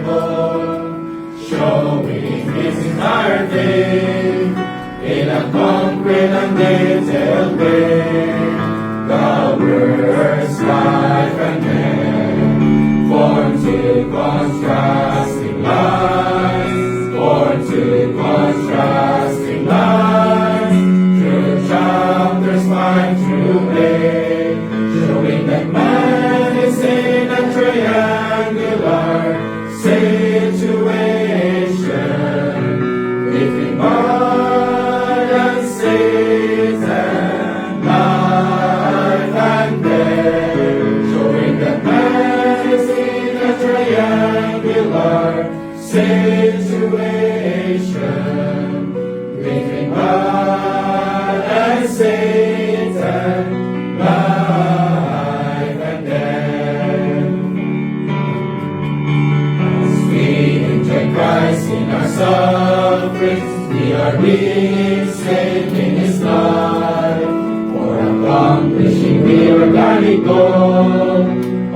Bible, showing His entire faith in a concrete and detailed way. The words life and death, formed to contrasting lines, formed to contrasting lines, through chapters 5 through 8, showing that man is in a triangular situation between God and Satan, life and death, showing that man is in a triangular situation between God and Satan, life and death. As we enjoy Christ in our sufferings, we are being saved in His life, for accomplishing the organic goal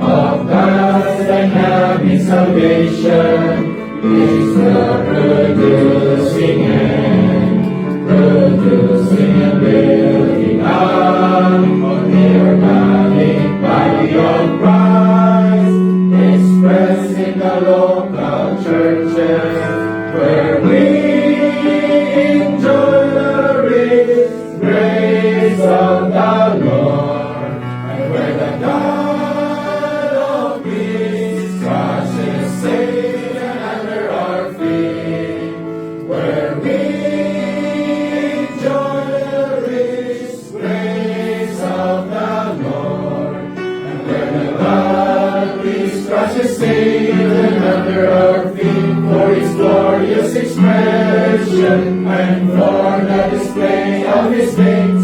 of God's dynamic salvation is the producing and building up of the organic body of Christ, expressed in the local churches, where we enjoy the rich grace of the Lord, and where the God of peace crushes Satan under our feet, where we enjoy the rich grace of the Lord, and where the God of peace crushes Satan under our feet, for His glorious expression and for the display of His faith.